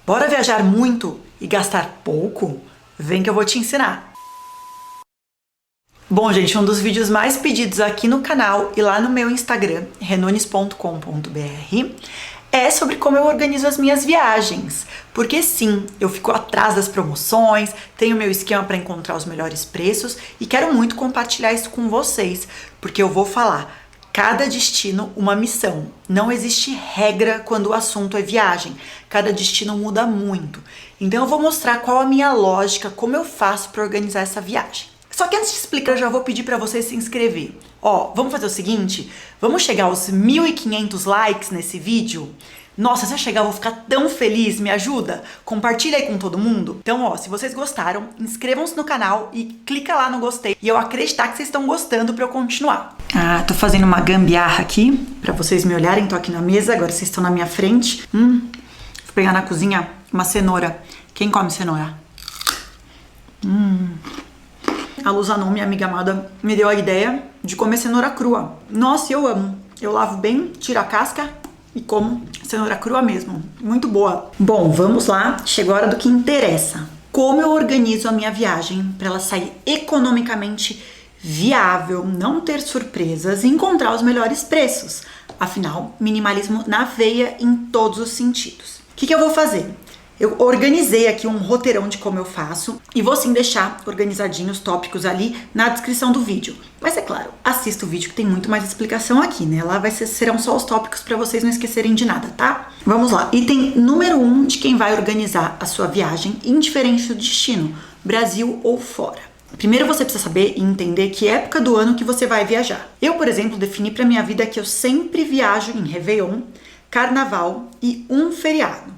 Bora viajar muito e gastar pouco? Vem que eu vou te ensinar! Bom, gente, um dos vídeos mais pedidos aqui no canal e lá no meu Instagram, renones.com.br, é sobre como eu organizo as minhas viagens. Porque sim, eu fico atrás das promoções, tenho meu esquema para encontrar os melhores preços e quero muito compartilhar isso com vocês, porque eu vou falar cada destino uma missão. Não existe regra quando o assunto é viagem. Cada destino muda muito. Então eu vou mostrar qual a minha lógica, como eu faço para organizar essa viagem. Só que antes de explicar, eu já vou pedir para você se inscrever. Ó, vamos fazer o seguinte? Vamos chegar aos 1.500 likes nesse vídeo? Nossa, se eu chegar eu vou ficar tão feliz, me ajuda? Compartilha aí com todo mundo. Então, ó, se vocês gostaram, inscrevam-se no canal e clica lá no gostei. E eu acreditar que vocês estão gostando pra eu continuar. Tô fazendo uma gambiarra aqui, pra vocês me olharem. Tô aqui na mesa, agora vocês estão na minha frente. Vou pegar na cozinha uma cenoura. Quem come cenoura? A Luzanon, minha amiga amada, me deu a ideia de comer cenoura crua. Nossa, eu amo. Eu lavo bem, tiro a casca e como cenoura crua mesmo. Muito boa. Bom, vamos lá. Chegou a hora do que interessa. Como eu organizo a minha viagem para ela sair economicamente viável, não ter surpresas e encontrar os melhores preços. Afinal, minimalismo na veia em todos os sentidos. O que eu vou fazer? Eu organizei aqui um roteirão de como eu faço e vou sim deixar organizadinhos os tópicos ali na descrição do vídeo. Mas é claro, assista o vídeo que tem muito mais explicação aqui, né? Lá serão só os tópicos para vocês não esquecerem de nada, tá? Vamos lá. Item número 1 de quem vai organizar a sua viagem, indiferente do destino, Brasil ou fora. Primeiro você precisa saber e entender que época do ano que você vai viajar. Eu, por exemplo, defini para minha vida que eu sempre viajo em Réveillon, Carnaval e um feriado.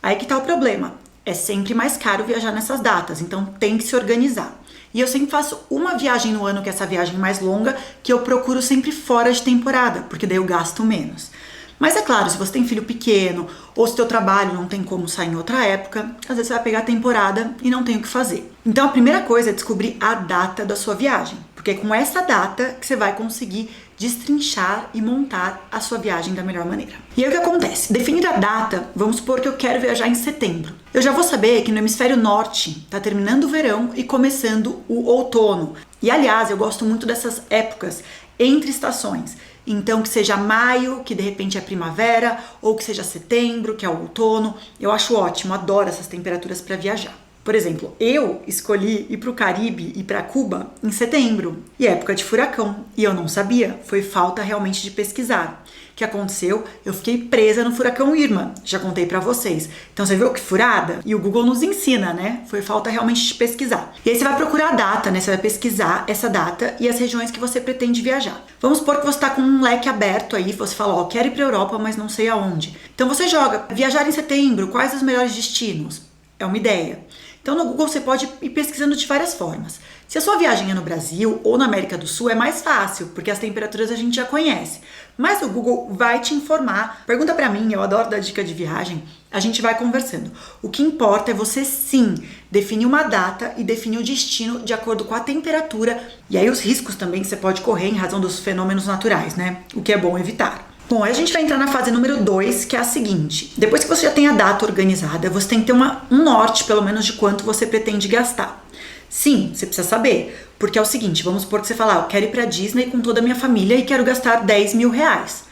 Aí que tá o problema, é sempre mais caro viajar nessas datas, então tem que se organizar. E eu sempre faço uma viagem no ano, que é essa viagem mais longa, que eu procuro sempre fora de temporada, porque daí eu gasto menos. Mas é claro, se você tem filho pequeno, ou se teu trabalho não tem como sair em outra época, às vezes você vai pegar a temporada e não tem o que fazer. Então a primeira coisa é descobrir a data da sua viagem, porque é com essa data que você vai conseguir destrinchar e montar a sua viagem da melhor maneira. E aí o que acontece? Definir a data, vamos supor que eu quero viajar em setembro. Eu já vou saber que no hemisfério norte tá terminando o verão e começando o outono. E aliás, eu gosto muito dessas épocas entre estações. Então, que seja maio, que de repente é primavera, ou que seja setembro, que é o outono. Eu acho ótimo, adoro essas temperaturas para viajar. Por exemplo, eu escolhi ir para o Caribe e para Cuba em setembro, e é época de furacão, e eu não sabia, foi falta realmente de pesquisar. O que aconteceu? Eu fiquei presa no furacão Irma, já contei para vocês. Então você viu que furada? E o Google nos ensina, né? Foi falta realmente de pesquisar. E aí você vai procurar a data, né? Você vai pesquisar essa data e as regiões que você pretende viajar. Vamos supor que você está com um leque aberto aí, você fala, ó, quero ir para Europa, mas não sei aonde. Então você joga, viajar em setembro, quais os melhores destinos? É uma ideia. Então no Google você pode ir pesquisando de várias formas. Se a sua viagem é no Brasil ou na América do Sul é mais fácil, porque as temperaturas a gente já conhece. Mas o Google vai te informar. Pergunta pra mim, eu adoro dar dica de viagem. A gente vai conversando. O que importa é você sim definir uma data e definir o destino de acordo com a temperatura e aí os riscos também que você pode correr em razão dos fenômenos naturais, né? O que é bom evitar. Bom, aí a gente vai entrar na fase número 2, que é a seguinte. Depois que você já tem a data organizada, você tem que ter um norte, pelo menos, de quanto você pretende gastar. Sim, você precisa saber, porque é o seguinte, vamos supor que você fala, eu quero ir pra Disney com toda a minha família e quero gastar 10 mil reais.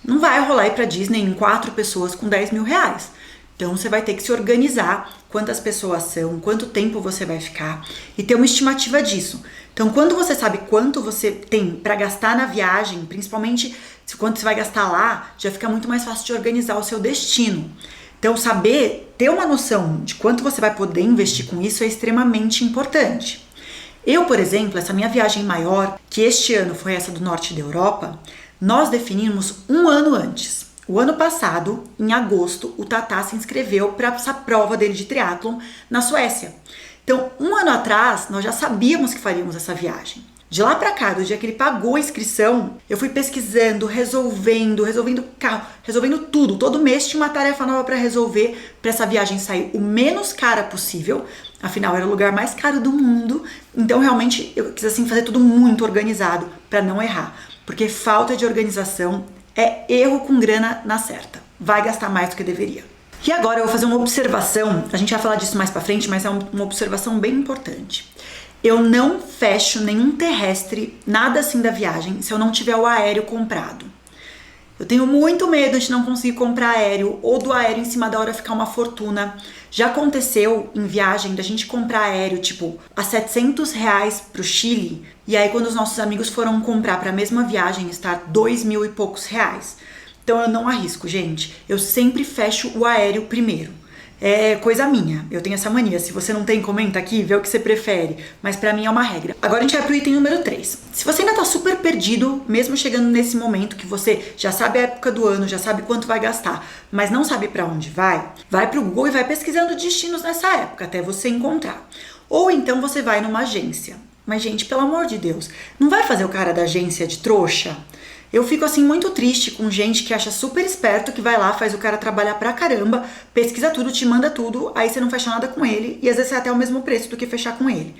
Não vai rolar ir pra Disney em 4 pessoas com 10 mil reais. Então você vai ter que se organizar, quantas pessoas são, quanto tempo você vai ficar e ter uma estimativa disso. Então quando você sabe quanto você tem para gastar na viagem, principalmente quanto você vai gastar lá, já fica muito mais fácil de organizar o seu destino. Então saber, ter uma noção de quanto você vai poder investir com isso é extremamente importante. Eu, por exemplo, essa minha viagem maior, que este ano foi essa do norte da Europa, nós definimos um ano antes. O ano passado, em agosto, o Tatá se inscreveu para essa prova dele de triatlon na Suécia. Então, um ano atrás, nós já sabíamos que faríamos essa viagem. De lá pra cá, do dia que ele pagou a inscrição, eu fui pesquisando, resolvendo carro, resolvendo tudo. Todo mês tinha uma tarefa nova para resolver, para essa viagem sair o menos cara possível. Afinal, era o lugar mais caro do mundo. Então, realmente, eu quis assim fazer tudo muito organizado para não errar. Porque falta de organização é erro com grana na certa. Vai gastar mais do que deveria. E agora eu vou fazer uma observação, a gente vai falar disso mais pra frente, mas é uma observação bem importante. Eu não fecho nenhum terrestre, nada assim da viagem, se eu não tiver o aéreo comprado. Eu tenho muito medo de não conseguir comprar aéreo ou do aéreo em cima da hora ficar uma fortuna. Já aconteceu em viagem da gente comprar aéreo, tipo, a R$700 pro Chile, e aí quando os nossos amigos foram comprar pra mesma viagem, estar 2.000 e poucos reais. Então eu não arrisco, gente. Eu sempre fecho o aéreo primeiro. É coisa minha, eu tenho essa mania. Se você não tem, comenta aqui, vê o que você prefere. Mas pra mim é uma regra. Agora a gente vai pro item número 3. Se você ainda tá super perdido, mesmo chegando nesse momento que você já sabe a época do ano, já sabe quanto vai gastar, mas não sabe pra onde vai pro Google e vai pesquisando destinos nessa época, até você encontrar. Ou então você vai numa agência. Mas, gente, pelo amor de Deus, não vai fazer o cara da agência de trouxa? Eu fico assim muito triste com gente que acha super esperto, que vai lá, faz o cara trabalhar pra caramba, pesquisa tudo, te manda tudo, aí você não fecha nada com ele e às vezes é até o mesmo preço do que fechar com ele.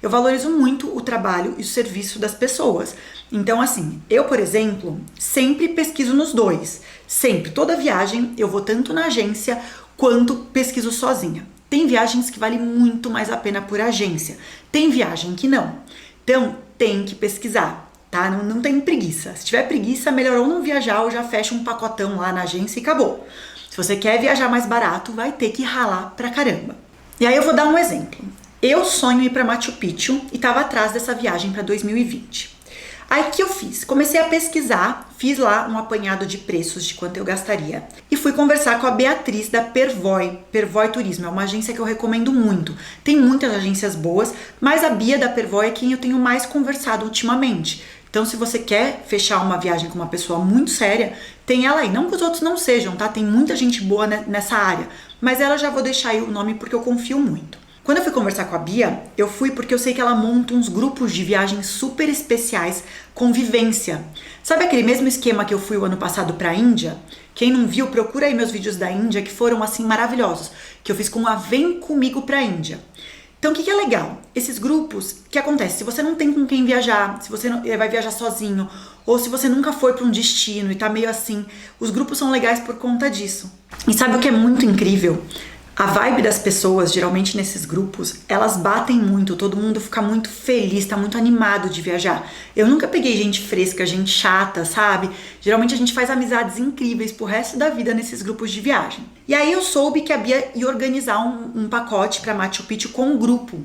Eu valorizo muito o trabalho e o serviço das pessoas. Então assim, eu, por exemplo, sempre pesquiso nos dois. Sempre, toda viagem eu vou tanto na agência quanto pesquiso sozinha. Tem viagens que vale muito mais a pena por agência, tem viagem que não. Então tem que pesquisar. Tá? Não tem preguiça. Se tiver preguiça, melhor ou não viajar ou já fecha um pacotão lá na agência e acabou. Se você quer viajar mais barato, vai ter que ralar pra caramba. E aí eu vou dar um exemplo. Eu sonho ir pra Machu Picchu e tava atrás dessa viagem pra 2020. Aí o que eu fiz? Comecei a pesquisar, fiz lá um apanhado de preços de quanto eu gastaria e fui conversar com a Beatriz da Pervoy Turismo, é uma agência que eu recomendo muito. Tem muitas agências boas, mas a Bia da Pervoy é quem eu tenho mais conversado ultimamente. Então, se você quer fechar uma viagem com uma pessoa muito séria, tem ela aí. Não que os outros não sejam, tá? Tem muita gente boa nessa área, mas ela já vou deixar aí o nome porque eu confio muito. Quando eu fui conversar com a Bia, eu fui porque eu sei que ela monta uns grupos de viagens super especiais com vivência. Sabe aquele mesmo esquema que eu fui o ano passado pra Índia? Quem não viu, procura aí meus vídeos da Índia que foram assim maravilhosos, que eu fiz com a Vem Comigo pra Índia. Então, o que é legal? Esses grupos, o que acontece? Se você não tem com quem viajar, se você vai viajar sozinho, ou se você nunca foi para um destino e tá meio assim, os grupos são legais por conta disso. E sabe o que é muito incrível? A vibe das pessoas, geralmente nesses grupos, elas batem muito, todo mundo fica muito feliz, tá muito animado de viajar. Eu nunca peguei gente fresca, gente chata, sabe? Geralmente a gente faz amizades incríveis pro resto da vida nesses grupos de viagem. E aí eu soube que a Bia ia organizar um pacote pra Machu Picchu com um grupo.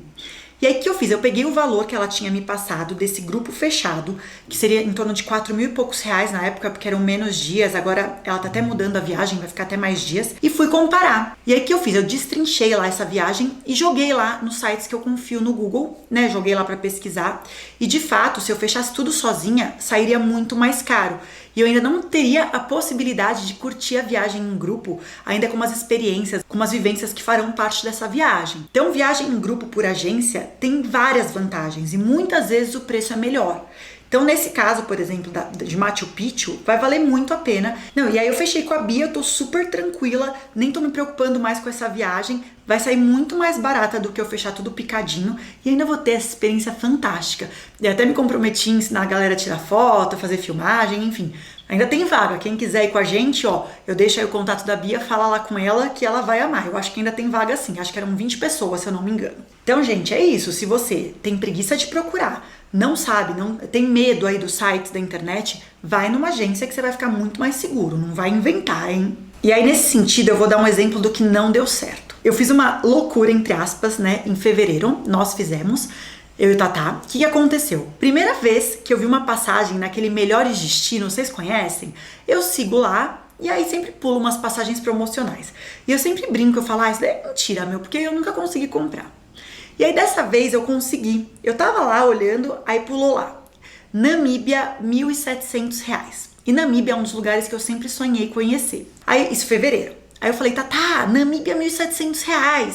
E aí o que eu fiz? Eu peguei o valor que ela tinha me passado desse grupo fechado, que seria em torno de 4.000 e poucos reais na época, porque eram menos dias, agora ela tá até mudando a viagem, vai ficar até mais dias, e fui comparar. E aí o que eu fiz? Eu destrinchei lá essa viagem e joguei lá nos sites que eu confio no Google, né? Joguei lá pra pesquisar. E de fato, se eu fechasse tudo sozinha, sairia muito mais caro. E eu ainda não teria a possibilidade de curtir a viagem em grupo, ainda com umas experiências, com umas vivências que farão parte dessa viagem. Então, viagem em grupo por agência tem várias vantagens e muitas vezes o preço é melhor. Então, nesse caso, por exemplo, de Machu Picchu, vai valer muito a pena. Não, e aí eu fechei com a Bia, eu tô super tranquila, nem tô me preocupando mais com essa viagem. Vai sair muito mais barata do que eu fechar tudo picadinho e ainda vou ter essa experiência fantástica. E até me comprometi em ensinar a galera a tirar foto, fazer filmagem, enfim. Ainda tem vaga, quem quiser ir com a gente, ó, eu deixo aí o contato da Bia, fala lá com ela que ela vai amar. Eu acho que ainda tem vaga sim, acho que eram 20 pessoas, se eu não me engano. Então, gente, é isso. Se você tem preguiça de procurar, não sabe, não tem medo aí dos sites da internet, vai numa agência que você vai ficar muito mais seguro, não vai inventar, hein? E aí, nesse sentido, eu vou dar um exemplo do que não deu certo. Eu fiz uma loucura, entre aspas, né, em fevereiro, nós fizemos, eu e o Tatá. O que aconteceu? Primeira vez que eu vi uma passagem naquele Melhores Destinos, vocês conhecem? Eu sigo lá e aí sempre pulo umas passagens promocionais. E eu sempre brinco, eu falo, isso daí é mentira, meu, porque eu nunca consegui comprar. E aí dessa vez eu consegui. Eu tava lá olhando, aí pulou lá. Namíbia, R$1.700. E Namíbia é um dos lugares que eu sempre sonhei conhecer. Aí, isso fevereiro. Aí eu falei, Tatá, Namíbia, R$1.700.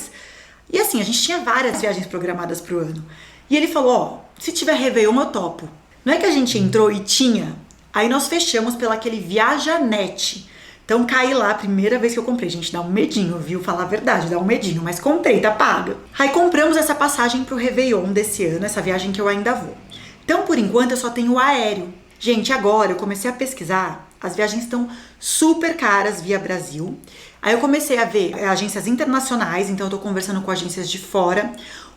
E assim, a gente tinha várias viagens programadas pro ano. E ele falou, ó, se tiver Réveillon eu topo. Não é que a gente entrou e tinha? Aí nós fechamos pela aquele Viajanet. Então caí lá, a primeira vez que eu comprei. Gente, dá um medinho, viu? Falar a verdade, dá um medinho. Mas comprei, tá paga. Aí compramos essa passagem pro Réveillon desse ano, essa viagem que eu ainda vou. Então, por enquanto, eu só tenho o aéreo. Gente, agora eu comecei a pesquisar. As viagens estão super caras via Brasil. Aí eu comecei a ver agências internacionais, então eu tô conversando com agências de fora.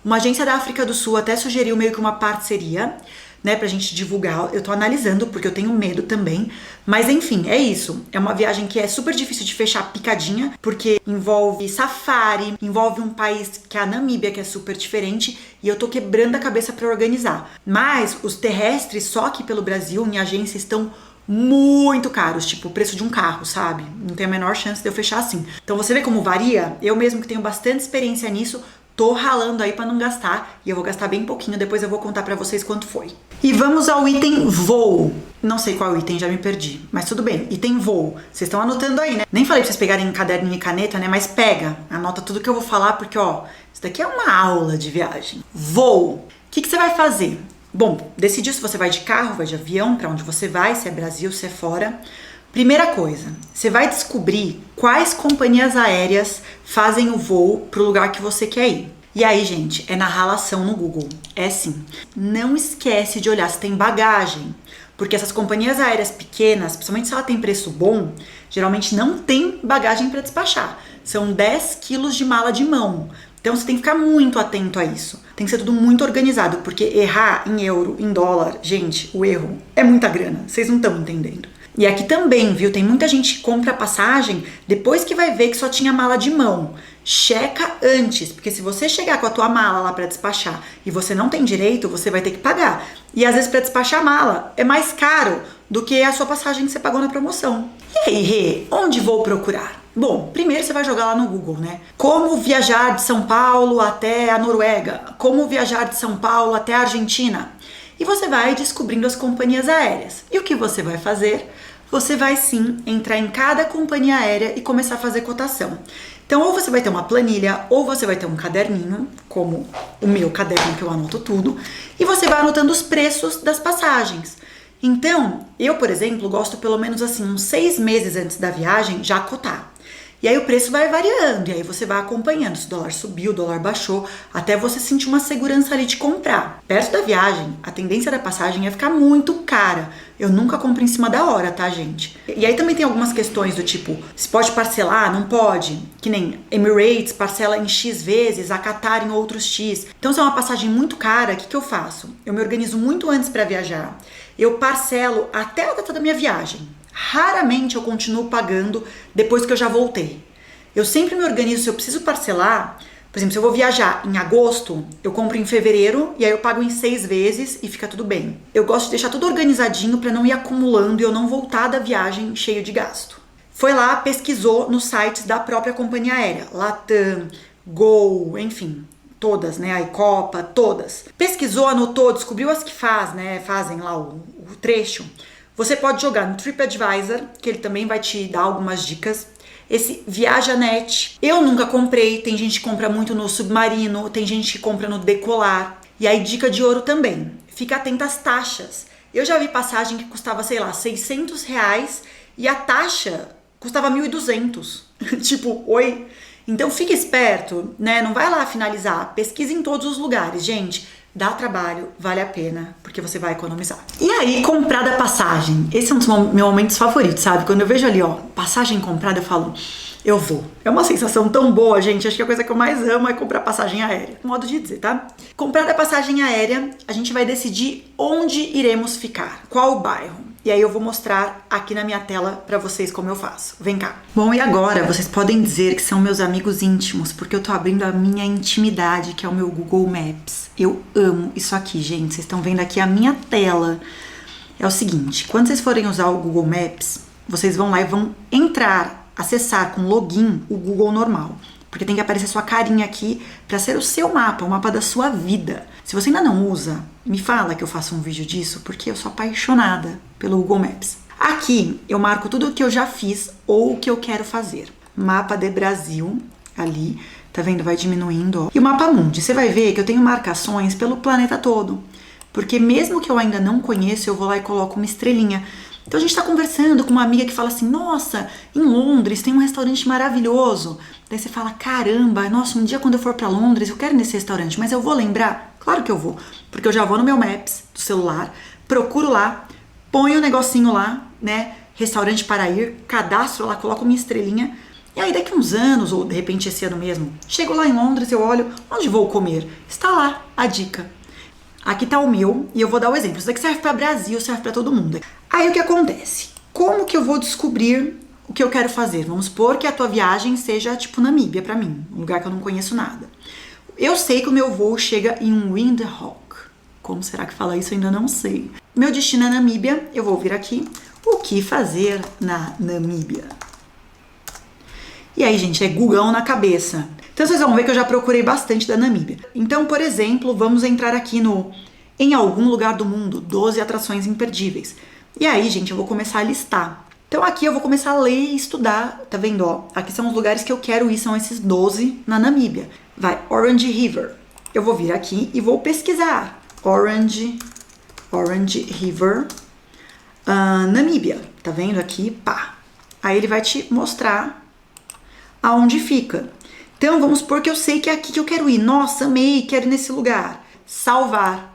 Uma agência da África do Sul até sugeriu meio que uma parceria, né, pra gente divulgar. Eu tô analisando porque eu tenho medo também, mas enfim, é isso. É uma viagem que é super difícil de fechar picadinha, porque envolve safari, envolve um país que é a Namíbia, que é super diferente, e eu tô quebrando a cabeça pra organizar. Mas os terrestres só aqui pelo Brasil, em agência, estão muito caros, tipo o preço de um carro, sabe? Não tem a menor chance de eu fechar assim. Então você vê como varia? Eu mesmo que tenho bastante experiência nisso, tô ralando aí pra não gastar, e eu vou gastar bem pouquinho, depois eu vou contar pra vocês quanto foi. E vamos ao item voo. Não sei qual item, já me perdi, mas tudo bem. Item voo. Vocês estão anotando aí, né? Nem falei pra vocês pegarem caderninho e caneta, né? Mas pega, anota tudo que eu vou falar, porque ó, isso daqui é uma aula de viagem. Voo. O que você vai fazer? Bom, decidir se você vai de carro, vai de avião, pra onde você vai, se é Brasil, se é fora. Primeira coisa, você vai descobrir quais companhias aéreas fazem o voo pro lugar que você quer ir. E aí, gente, é na ralação no Google. É sim. Não esquece de olhar se tem bagagem, porque essas companhias aéreas pequenas, principalmente se ela tem preço bom, geralmente não tem bagagem para despachar. São 10 quilos de mala de mão. Então você tem que ficar muito atento a isso. Tem que ser tudo muito organizado, porque errar em euro, em dólar, gente, o erro é muita grana. Vocês não estão entendendo. E aqui também, viu? Tem muita gente que compra passagem depois que vai ver que só tinha mala de mão. Checa antes, porque se você chegar com a tua mala lá para despachar e você não tem direito, você vai ter que pagar. E às vezes para despachar a mala é mais caro do que a sua passagem que você pagou na promoção. E aí, Rê, onde vou procurar? Bom, primeiro você vai jogar lá no Google, né? Como viajar de São Paulo até a Noruega? Como viajar de São Paulo até a Argentina? E você vai descobrindo as companhias aéreas. E o que você vai fazer? Você vai sim entrar em cada companhia aérea e começar a fazer cotação. Então, ou você vai ter uma planilha, ou você vai ter um caderninho, como o meu caderno que eu anoto tudo, e você vai anotando os preços das passagens. Então, eu, por exemplo, gosto pelo menos assim, uns 6 meses antes da viagem já cotar. E aí o preço vai variando, e aí você vai acompanhando se o dólar subiu, o dólar baixou, até você sentir uma segurança ali de comprar. Perto da viagem, a tendência da passagem é ficar muito cara. Eu nunca compro em cima da hora, tá, gente? E aí também tem algumas questões do tipo, se pode parcelar, não pode? Que nem Emirates parcela em X vezes, a Qatar em outros X. Então se é uma passagem muito cara, o que eu faço? Eu me organizo muito antes para viajar. Eu parcelo até a data da minha viagem. Raramente eu continuo pagando depois que eu já voltei. Eu sempre me organizo, se eu preciso parcelar, por exemplo, se eu vou viajar em agosto, eu compro em fevereiro e aí eu pago em 6 vezes e fica tudo bem. Eu gosto de deixar tudo organizadinho para não ir acumulando e eu não voltar da viagem cheio de gasto. Foi lá, pesquisou nos sites da própria companhia aérea, Latam, Gol, enfim, todas, né, a Icopa, todas. Pesquisou, anotou, descobriu as que fazem lá o trecho. Você pode jogar no TripAdvisor, que ele também vai te dar algumas dicas. Esse ViajaNet, eu nunca comprei, tem gente que compra muito no Submarino, tem gente que compra no Decolar. E aí, dica de ouro também, fica atenta às taxas. Eu já vi passagem que custava, sei lá, R$600 e a taxa custava 1.200. Tipo, oi? Então fica esperto, né? Não vai lá finalizar, pesquisa em todos os lugares, gente. Dá trabalho, vale a pena, porque você vai economizar. E aí, comprada a passagem. Esse é um dos meus momentos favoritos, sabe? Quando eu vejo ali, ó, passagem comprada, eu falo, eu vou. É uma sensação tão boa, gente. Acho que a coisa que eu mais amo é comprar passagem aérea. Modo de dizer, tá? Comprada a passagem aérea, a gente vai decidir onde iremos ficar, qual o bairro. E aí eu vou mostrar aqui na minha tela pra vocês como eu faço. Vem cá. Bom, e agora vocês podem dizer que são meus amigos íntimos, porque eu tô abrindo a minha intimidade, que é o meu Google Maps. Eu amo isso aqui, gente. Vocês estão vendo aqui a minha tela. É o seguinte, quando vocês forem usar o Google Maps, vocês vão lá e vão entrar, acessar com login o Google normal. Porque tem que aparecer sua carinha aqui para ser o seu mapa, o mapa da sua vida. Se você ainda não usa, me fala que eu faço um vídeo disso, porque eu sou apaixonada pelo Google Maps. Aqui eu marco tudo o que eu já fiz ou o que eu quero fazer. Mapa de Brasil, ali, tá vendo? Vai diminuindo, ó. E o mapa mundi, você vai ver que eu tenho marcações pelo planeta todo. Porque mesmo que eu ainda não conheça, eu vou lá e coloco uma estrelinha. Então a gente tá conversando com uma amiga que fala assim, nossa, em Londres tem um restaurante maravilhoso. Daí você fala, caramba, nossa, um dia quando eu for pra Londres, eu quero ir nesse restaurante, mas eu vou lembrar? Claro que eu vou, porque eu já vou no meu Maps do celular, procuro lá, ponho o negocinho lá, né, restaurante para ir, cadastro lá, coloco minha estrelinha E aí daqui uns anos, ou de repente esse ano mesmo, chego lá em Londres, eu olho, onde vou comer? Está lá a dica. Aqui tá o meu, e eu vou dar o exemplo. Isso daqui serve para Brasil, serve para todo mundo. Aí o que acontece? Como que eu vou descobrir o que eu quero fazer? Vamos supor que a tua viagem seja tipo Namíbia para mim, um lugar que eu não conheço nada. Eu sei que o meu voo chega em Windhoek. Como será que fala isso? Eu ainda não sei. Meu destino é Namíbia, eu vou vir aqui. O que fazer na Namíbia? E aí, gente, é Googão na cabeça. Então vocês vão ver que eu já procurei bastante da Namíbia. Então, por exemplo, vamos entrar aqui no Em algum lugar do mundo, 12 atrações imperdíveis. E aí, gente, eu vou começar a listar. Então aqui eu vou começar a ler e estudar, tá vendo, ó? Aqui são os lugares que eu quero ir, são esses 12 na Namíbia. Vai, Orange River. Eu vou vir aqui e vou pesquisar. Orange River, Namíbia. Tá vendo aqui? Pá. Aí ele vai te mostrar aonde fica. Então vamos supor que eu sei que é aqui que eu quero ir. Nossa, amei, quero ir nesse lugar. Salvar.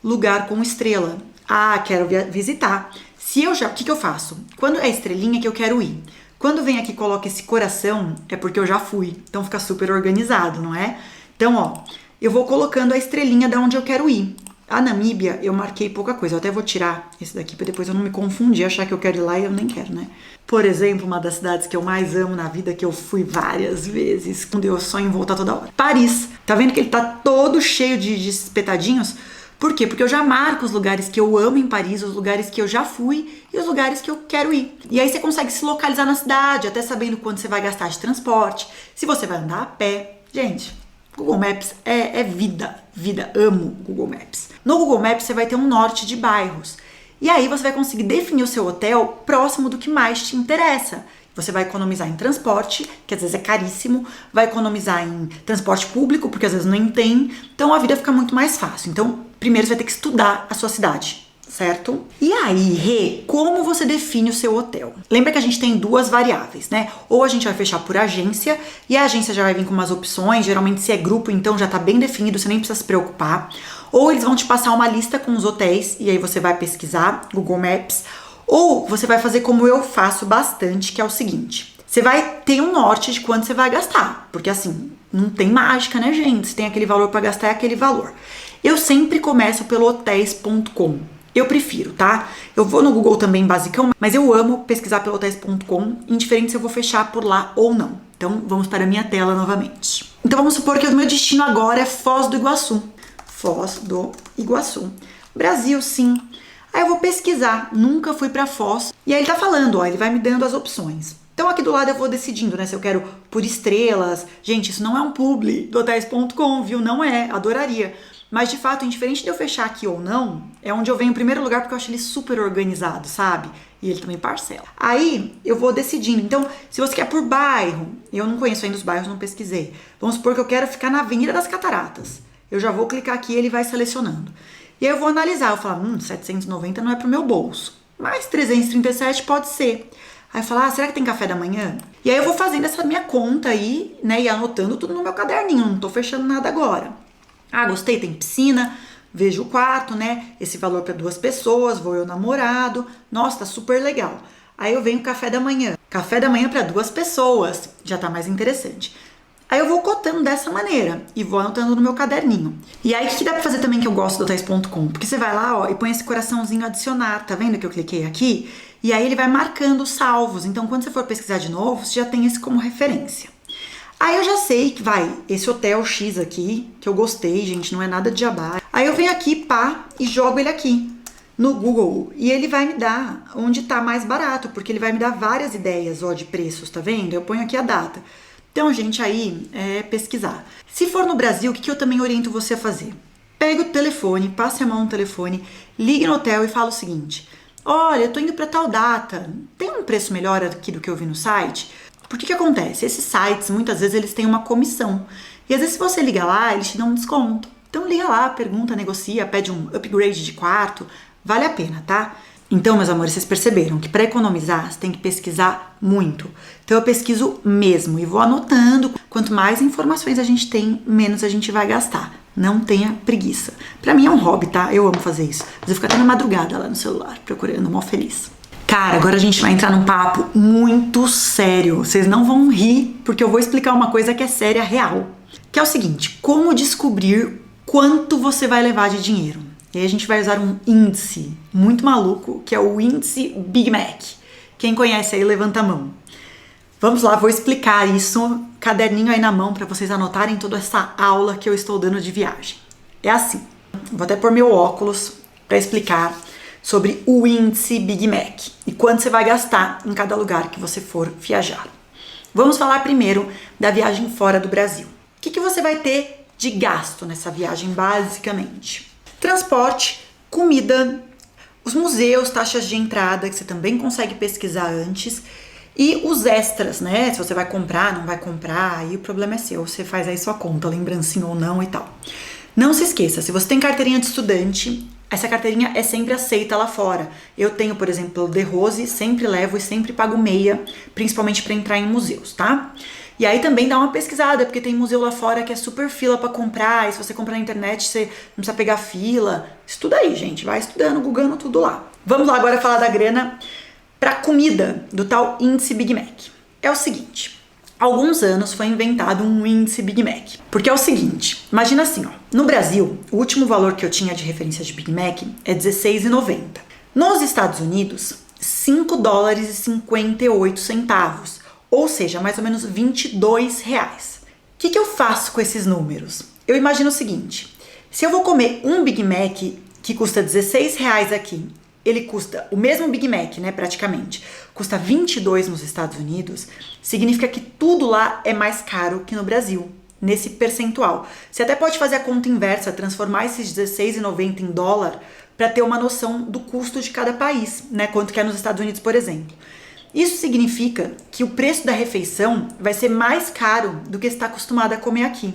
Lugar com estrela. Ah, quero visitar. Se eu já, o que eu faço? Quando é estrelinha que eu quero ir. Quando vem aqui e coloca esse coração, é porque eu já fui. Então fica super organizado, não é? Então, ó, eu vou colocando a estrelinha de onde eu quero ir. A Namíbia, eu marquei pouca coisa. Eu até vou tirar esse daqui para depois eu não me confundir, achar que eu quero ir lá e eu nem quero, né? Por exemplo, uma das cidades que eu mais amo na vida, que eu fui várias vezes, quando eu sonho em voltar toda hora. Paris. Tá vendo que ele tá todo cheio de espetadinhos? Por quê? Porque eu já marco os lugares que eu amo em Paris, os lugares que eu já fui e os lugares que eu quero ir. E aí você consegue se localizar na cidade, até sabendo quanto você vai gastar de transporte, se você vai andar a pé. Gente, Google Maps é vida, amo Google Maps. No Google Maps você vai ter um norte de bairros. E aí você vai conseguir definir o seu hotel próximo do que mais te interessa. Você vai economizar em transporte, que às vezes é caríssimo, vai economizar em transporte público, porque às vezes nem tem, então a vida fica muito mais fácil. Então, primeiro você vai ter que estudar a sua cidade, certo? E aí, Rê, como você define o seu hotel? Lembra que a gente tem duas variáveis, né? Ou a gente vai fechar por agência, e a agência já vai vir com umas opções, geralmente se é grupo, então já tá bem definido, você nem precisa se preocupar. Ou eles vão te passar uma lista com os hotéis, e aí você vai pesquisar, Google Maps. Ou você vai fazer como eu faço bastante, que é o seguinte. Você vai ter um norte de quanto você vai gastar. Porque assim, não tem mágica, né, gente? Se tem aquele valor para gastar, é aquele valor. Eu sempre começo pelo hotéis.com. Eu prefiro, tá? Eu vou no Google também basicão, mas eu amo pesquisar pelo hotéis.com, indiferente se eu vou fechar por lá ou não. Então, vamos para a minha tela novamente. Então, vamos supor que o meu destino agora é Foz do Iguaçu. Foz do Iguaçu. Brasil, sim. Aí eu vou pesquisar, nunca fui pra Foz. E aí ele tá falando, ó, ele vai me dando as opções. Então aqui do lado eu vou decidindo, né, se eu quero por estrelas. Gente, isso não é um publi do hotéis.com, viu? Não é, adoraria. Mas de fato, indiferente de eu fechar aqui ou não, é onde eu venho em primeiro lugar porque eu acho ele super organizado, sabe? E ele também parcela. Aí eu vou decidindo. Então, se você quer por bairro, eu não conheço ainda os bairros, não pesquisei. Vamos supor que eu quero ficar na Avenida das Cataratas. Eu já vou clicar aqui e ele vai selecionando. E aí eu vou analisar, eu falo, 790 não é pro meu bolso, mas 337 pode ser. Aí eu falo, será que tem café da manhã? E aí eu vou fazendo essa minha conta aí, né, e anotando tudo no meu caderninho, não tô fechando nada agora. Gostei, tem piscina, vejo o quarto, né, esse valor para 2 pessoas, vou eu namorado, nossa, tá super legal. Aí eu venho café da manhã para 2 pessoas, já tá mais interessante. Aí eu vou cotando dessa maneira e vou anotando no meu caderninho. E aí o que dá pra fazer também que eu gosto do hotéis.com? Porque você vai lá, ó, e põe esse coraçãozinho adicionar, tá vendo que eu cliquei aqui? E aí ele vai marcando os salvos. Então quando você for pesquisar de novo, você já tem esse como referência. Aí eu já sei que vai, esse hotel X aqui, que eu gostei, gente, não é nada de jabá. Aí eu venho aqui, pá, e jogo ele aqui no Google. E ele vai me dar onde tá mais barato, porque ele vai me dar várias ideias, ó, de preços, tá vendo? Eu ponho aqui a data. Então, gente, aí é pesquisar. Se for no Brasil, o que eu também oriento você a fazer? Pega o telefone, passe a mão no telefone, ligue no hotel e fala o seguinte: olha, eu tô indo pra tal data, tem um preço melhor aqui do que eu vi no site? Porque que acontece? Esses sites, muitas vezes, eles têm uma comissão. E às vezes, se você liga lá, eles te dão um desconto. Então, liga lá, pergunta, negocia, pede um upgrade de quarto. Vale a pena, tá? Então, meus amores, vocês perceberam que para economizar, você tem que pesquisar muito. Então, eu pesquiso mesmo e vou anotando. Quanto mais informações a gente tem, menos a gente vai gastar. Não tenha preguiça. Pra mim é um hobby, tá? Eu amo fazer isso. Mas eu fico até na madrugada lá no celular, procurando, mó feliz. Cara, agora a gente vai entrar num papo muito sério. Vocês não vão rir, porque eu vou explicar uma coisa que é séria, real. Que é o seguinte, como descobrir quanto você vai levar de dinheiro. E aí a gente vai usar um índice muito maluco, que é o índice Big Mac. Quem conhece aí, levanta a mão. Vamos lá, vou explicar isso, caderninho aí na mão, para vocês anotarem toda essa aula que eu estou dando de viagem. É assim, vou até pôr meu óculos para explicar sobre o índice Big Mac e quanto você vai gastar em cada lugar que você for viajar. Vamos falar primeiro da viagem fora do Brasil. O que você vai ter de gasto nessa viagem, basicamente? Transporte, comida, os museus, taxas de entrada, que você também consegue pesquisar antes, e os extras, né? Se você vai comprar, não vai comprar, aí o problema é seu. Você faz aí sua conta, lembrancinha ou não e tal. Não se esqueça, se você tem carteirinha de estudante, essa carteirinha é sempre aceita lá fora. Eu tenho, por exemplo, o The Rose, sempre levo e sempre pago meia, principalmente para entrar em museus, tá? E aí também dá uma pesquisada, porque tem museu lá fora que é super fila para comprar, e se você comprar na internet, você não precisa pegar fila. Estuda aí, gente, vai estudando, googando tudo lá. Vamos lá agora falar da grana para comida do tal índice Big Mac. É o seguinte, há alguns anos foi inventado um índice Big Mac, porque é o seguinte, imagina assim, ó, no Brasil, o último valor que eu tinha de referência de Big Mac é R$16,90. Nos Estados Unidos, $5,58, ou seja, mais ou menos R$22. O que eu faço com esses números? Eu imagino o seguinte, se eu vou comer um Big Mac que custa R$16 aqui, ele custa o mesmo Big Mac, né, praticamente, custa 22 nos Estados Unidos, significa que tudo lá é mais caro que no Brasil, nesse percentual. Você até pode fazer a conta inversa, transformar esses R$16,90 em dólar, para ter uma noção do custo de cada país, né, quanto que é nos Estados Unidos, por exemplo. Isso significa que o preço da refeição vai ser mais caro do que você está acostumado a comer aqui.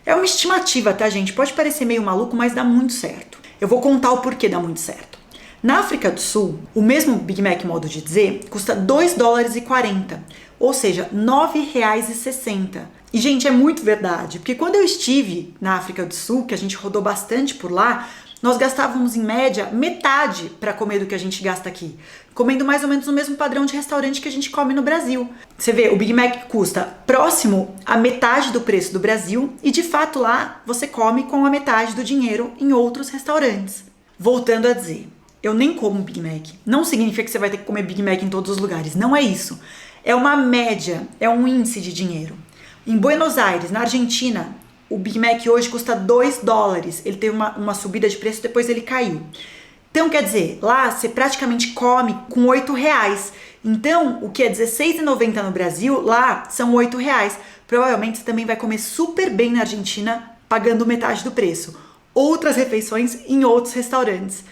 É uma estimativa, tá, gente? Pode parecer meio maluco, mas dá muito certo. Eu vou contar o porquê dá muito certo. Na África do Sul, o mesmo Big Mac, modo de dizer, custa $2,40, ou seja, R$9,60. E, gente, é muito verdade, porque quando eu estive na África do Sul, que a gente rodou bastante por lá, nós gastávamos, em média, metade para comer do que a gente gasta aqui, comendo mais ou menos no mesmo padrão de restaurante que a gente come no Brasil. Você vê, o Big Mac custa próximo a metade do preço do Brasil e, de fato, lá você come com a metade do dinheiro em outros restaurantes. Voltando a dizer, eu nem como Big Mac. Não significa que você vai ter que comer Big Mac em todos os lugares. Não é isso. É uma média, é um índice de dinheiro. Em Buenos Aires, na Argentina, o Big Mac hoje custa $2. Ele teve uma subida de preço, depois ele caiu. Então, quer dizer, lá você praticamente come com R$8. Então, o que é R$16,90 no Brasil, lá são R$8. Provavelmente você também vai comer super bem na Argentina, pagando metade do preço. Outras refeições em outros restaurantes.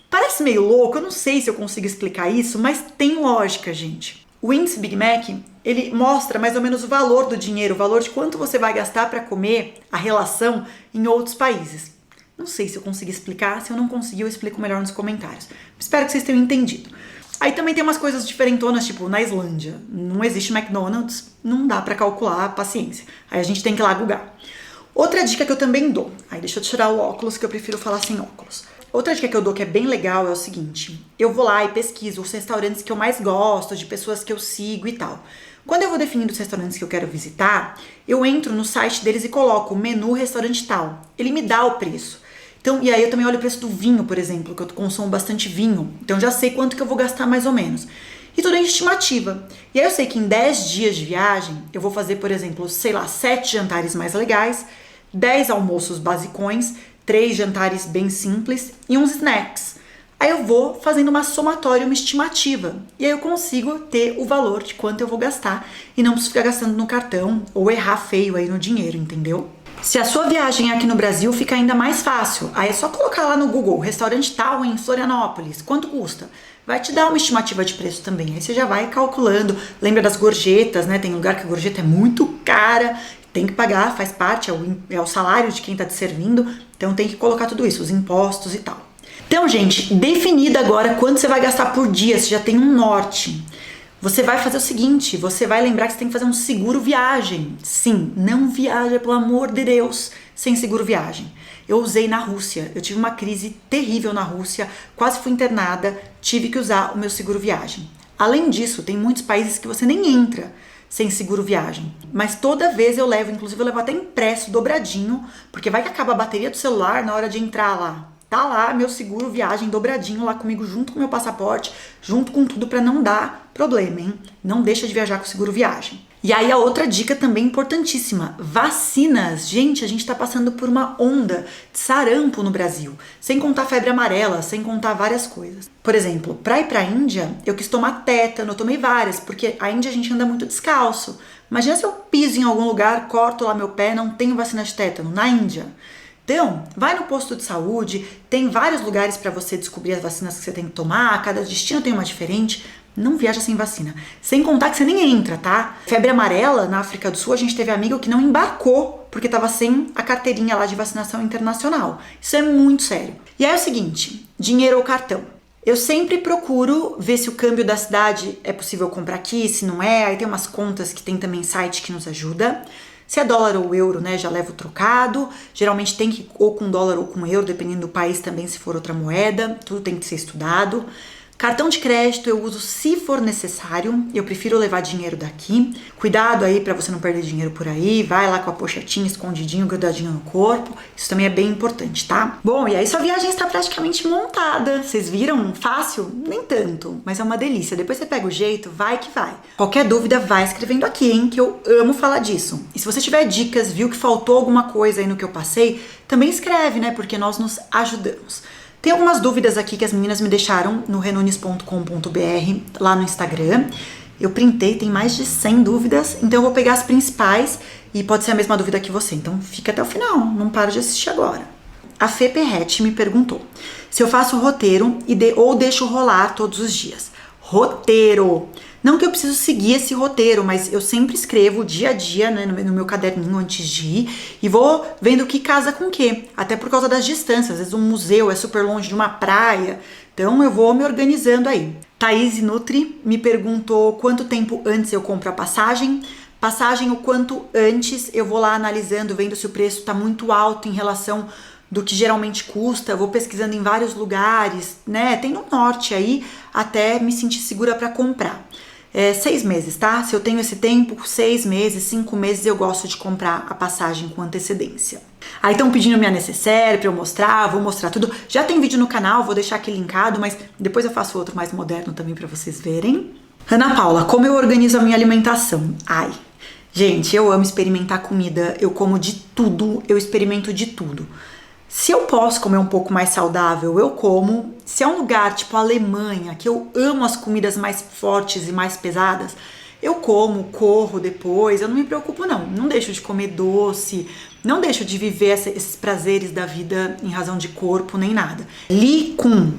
Parece meio louco, eu não sei se eu consigo explicar isso, mas tem lógica, gente. O índice Big Mac, ele mostra mais ou menos o valor do dinheiro, o valor de quanto você vai gastar para comer, a relação em outros países. Não sei se eu consigo explicar, se eu não conseguir eu explico melhor nos comentários. Espero que vocês tenham entendido. Aí também tem umas coisas diferentonas, tipo na Islândia, não existe McDonald's, não dá para calcular, paciência. Aí a gente tem que ir lá googar. Outra dica que eu também dou, aí deixa eu tirar o óculos que eu prefiro falar sem óculos. Outra dica que eu dou que é bem legal é o seguinte, eu vou lá e pesquiso os restaurantes que eu mais gosto, de pessoas que eu sigo e tal. Quando eu vou definindo os restaurantes que eu quero visitar, eu entro no site deles e coloco o menu restaurante tal. Ele me dá o preço. Então, e aí eu também olho o preço do vinho, por exemplo, que eu consumo bastante vinho. Então já sei quanto que eu vou gastar mais ou menos. E tudo é estimativa. E aí eu sei que em 10 dias de viagem, eu vou fazer, por exemplo, sei lá, 7 jantares mais legais, 10 almoços basicões, 3 jantares bem simples e uns snacks. Aí eu vou fazendo uma somatória, uma estimativa. E aí eu consigo ter o valor de quanto eu vou gastar e não preciso ficar gastando no cartão ou errar feio aí no dinheiro, entendeu? Se a sua viagem aqui no Brasil fica ainda mais fácil, aí é só colocar lá no Google, restaurante tal em Florianópolis, quanto custa? Vai te dar uma estimativa de preço também, aí você já vai calculando. Lembra das gorjetas, né? Tem lugar que a gorjeta é muito cara, tem que pagar, faz parte, é o salário de quem tá te servindo, então tem que colocar tudo isso, os impostos e tal. Então, gente, definido agora quanto você vai gastar por dia, você já tem um norte. Você vai fazer o seguinte, você vai lembrar que você tem que fazer um seguro viagem. Sim, não viaja, pelo amor de Deus, sem seguro viagem. Eu usei na Rússia, eu tive uma crise terrível na Rússia, quase fui internada, tive que usar o meu seguro viagem. Além disso, tem muitos países que você nem entra sem seguro viagem. Mas toda vez eu levo, inclusive eu levo até impresso, dobradinho, porque vai que acaba a bateria do celular na hora de entrar lá. Tá lá meu seguro viagem dobradinho lá comigo, junto com meu passaporte, junto com tudo, pra não dar problema, hein? Não deixa de viajar com seguro viagem. E aí a outra dica também importantíssima, vacinas. Gente, a gente tá passando por uma onda de sarampo no Brasil, sem contar febre amarela, sem contar várias coisas. Por exemplo, pra ir pra Índia, eu quis tomar tétano, eu tomei várias, porque a Índia a gente anda muito descalço. Imagina se eu piso em algum lugar, corto lá meu pé, não tenho vacina de tétano, na Índia. Então, vai no posto de saúde, tem vários lugares para você descobrir as vacinas que você tem que tomar, cada destino tem uma diferente, não viaja sem vacina. Sem contar que você nem entra, tá? Febre amarela, na África do Sul, a gente teve amigo que não embarcou porque tava sem a carteirinha lá de vacinação internacional. Isso é muito sério. E aí é o seguinte, dinheiro ou cartão? Eu sempre procuro ver se o câmbio da cidade é possível comprar aqui, se não é, aí tem umas contas que tem também site que nos ajuda. Se é dólar ou euro, né, já levo trocado. Geralmente tem que ir ou com dólar ou com euro, dependendo do país também, se for outra moeda. Tudo tem que ser estudado. Cartão de crédito eu uso se for necessário. Eu prefiro levar dinheiro daqui. Cuidado aí para você não perder dinheiro por aí. Vai lá com a pochetinha, escondidinho, grudadinho no corpo. Isso também é bem importante, tá? Bom, e aí sua viagem está praticamente montada. Vocês viram? Fácil? Nem tanto, mas é uma delícia. Depois você pega o jeito, vai que vai. Qualquer dúvida, vai escrevendo aqui, hein? Que eu amo falar disso. E se você tiver dicas, viu que faltou alguma coisa aí no que eu passei, também escreve, né? Porque nós nos ajudamos. Tem algumas dúvidas aqui que as meninas me deixaram no renunes.com.br, lá no Instagram. Eu printei, tem mais de 100 dúvidas, então eu vou pegar as principais e pode ser a mesma dúvida que você. Então fica até o final, não para de assistir agora. A Fê Perrete me perguntou se eu faço roteiro ou deixo rolar todos os dias. Roteiro! Não que eu preciso seguir esse roteiro, mas eu sempre escrevo dia a dia, né, no meu caderninho antes de ir e vou vendo o que casa com o que. Até por causa das distâncias, às vezes um museu é super longe de uma praia, então eu vou me organizando aí. Thaís Nutri me perguntou quanto tempo antes eu compro a passagem. Passagem, o quanto antes eu vou lá analisando, vendo se o preço está muito alto em relação do que geralmente custa, vou pesquisando em vários lugares, né? Tem no norte aí, até me sentir segura para comprar. 6 meses, tá? Se eu tenho esse tempo, 6 meses, 5 meses, eu gosto de comprar a passagem com antecedência. Aí estão pedindo minha necessaire pra eu mostrar, vou mostrar tudo. Já tem vídeo no canal, vou deixar aqui linkado, mas depois eu faço outro mais moderno também pra vocês verem. Ana Paula, como eu organizo a minha alimentação? Ai, gente, eu amo experimentar comida, eu como de tudo, eu experimento de tudo. Se eu posso comer um pouco mais saudável, eu como. Se é um lugar tipo a Alemanha, que eu amo as comidas mais fortes e mais pesadas, eu como, corro depois, eu não me preocupo não. Não deixo de comer doce, não deixo de viver esses prazeres da vida em razão de corpo, nem nada. Li Kun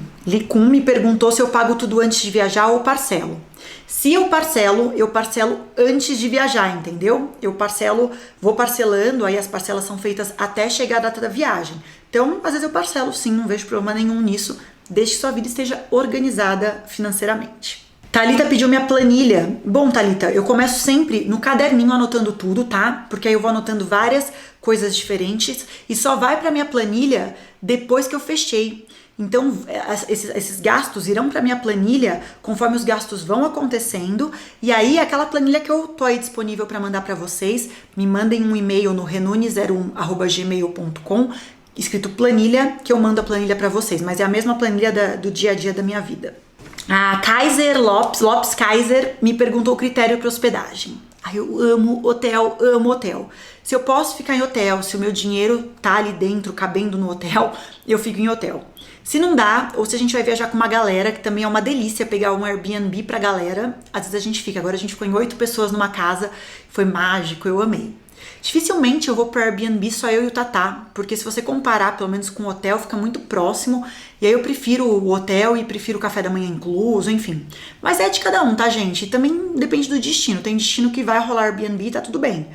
me perguntou se eu pago tudo antes de viajar ou parcelo. Se eu parcelo antes de viajar, entendeu? Vou parcelando, aí as parcelas são feitas até chegar a data da viagem. Então, às vezes eu parcelo sim, não vejo problema nenhum nisso, desde que sua vida esteja organizada financeiramente. Thalita pediu minha planilha. Bom, Thalita, eu começo sempre no caderninho anotando tudo, tá? Porque aí eu vou anotando várias coisas diferentes e só vai pra minha planilha depois que eu fechei. Então, esses gastos irão para minha planilha conforme os gastos vão acontecendo. E aí, aquela planilha que eu tô aí disponível para mandar para vocês, me mandem um e-mail no renune01@gmail.com, escrito planilha, que eu mando a planilha para vocês. Mas é a mesma planilha do dia a dia da minha vida. A Kaiser Lopes Kaiser, me perguntou o critério para hospedagem. Ai, eu amo hotel, amo hotel. Se eu posso ficar em hotel, se o meu dinheiro tá ali dentro, cabendo no hotel, eu fico em hotel. Se não dá, ou se a gente vai viajar com uma galera, que também é uma delícia pegar um Airbnb pra galera, às vezes a gente fica. Agora a gente ficou em 8 pessoas numa casa, foi mágico, eu amei. Dificilmente eu vou pro Airbnb só eu e o Tatá, porque se você comparar, pelo menos com o hotel, fica muito próximo, e aí eu prefiro o hotel e prefiro o café da manhã incluso, enfim. Mas é de cada um, tá, gente? E também depende do destino, tem destino que vai rolar Airbnb, tá tudo bem.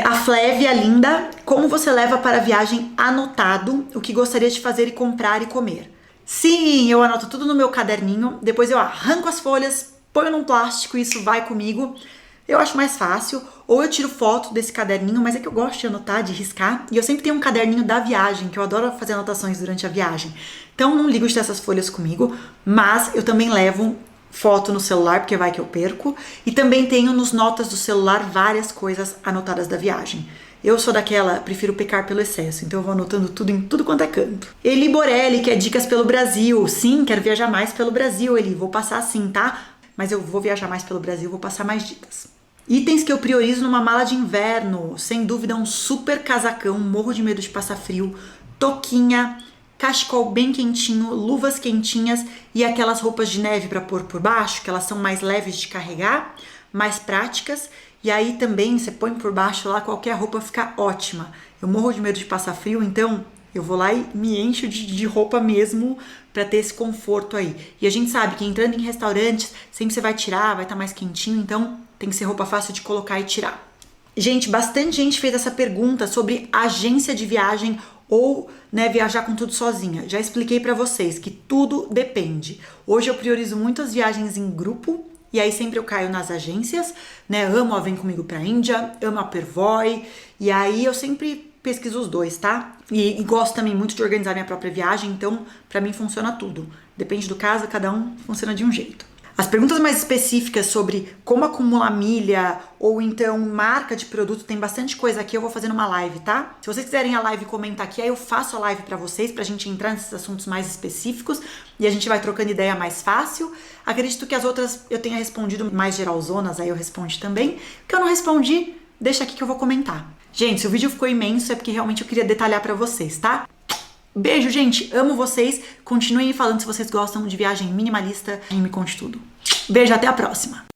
A Flávia, linda, como você leva para a viagem anotado o que gostaria de fazer e comprar e comer? Sim, eu anoto tudo no meu caderninho, depois eu arranco as folhas, ponho num plástico e isso vai comigo. Eu acho mais fácil, ou eu tiro foto desse caderninho, mas é que eu gosto de anotar, de riscar, e eu sempre tenho um caderninho da viagem, que eu adoro fazer anotações durante a viagem. Então não ligo de ter essas folhas comigo, mas eu também levo foto no celular, porque vai que eu perco, e também tenho nos notas do celular várias coisas anotadas da viagem. Eu sou daquela, prefiro pecar pelo excesso, então eu vou anotando tudo em tudo quanto é canto. Eli Borelli, que é dicas pelo Brasil. Sim, quero viajar mais pelo Brasil, Eli, vou passar sim, tá? Mas eu vou viajar mais pelo Brasil, vou passar mais dicas. Itens que eu priorizo numa mala de inverno, sem dúvida um super casacão, morro de medo de passar frio, touquinha, cachecol bem quentinho, luvas quentinhas e aquelas roupas de neve para pôr por baixo, que elas são mais leves de carregar, mais práticas. E aí também você põe por baixo lá, qualquer roupa fica ótima. Eu morro de medo de passar frio, então eu vou lá e me encho de roupa mesmo para ter esse conforto aí. E a gente sabe que entrando em restaurantes, sempre você vai tirar, vai estar mais quentinho, então tem que ser roupa fácil de colocar e tirar. Gente, bastante gente fez essa pergunta sobre agência de viagem ou, né, viajar com tudo sozinha. Já expliquei para vocês que tudo depende. Hoje eu priorizo muito as viagens em grupo, e aí sempre eu caio nas agências, né? Amo a Vem Comigo pra Índia, amo a Pervoy, e aí eu sempre pesquiso os dois, tá? E gosto também muito de organizar minha própria viagem, então pra mim funciona tudo. Depende do caso, cada um funciona de um jeito. As perguntas mais específicas sobre como acumular milha ou então marca de produto, tem bastante coisa aqui, eu vou fazer numa live, tá? Se vocês quiserem a live comentar aqui, aí eu faço a live pra vocês, pra gente entrar nesses assuntos mais específicos e a gente vai trocando ideia mais fácil. Acredito que as outras eu tenha respondido mais geralzonas, aí eu respondi também. O que eu não respondi, deixa aqui que eu vou comentar. Gente, se o vídeo ficou imenso é porque realmente eu queria detalhar pra vocês, tá? Beijo, gente. Amo vocês. Continuem falando se vocês gostam de viagem minimalista e me conte tudo. Beijo, até a próxima.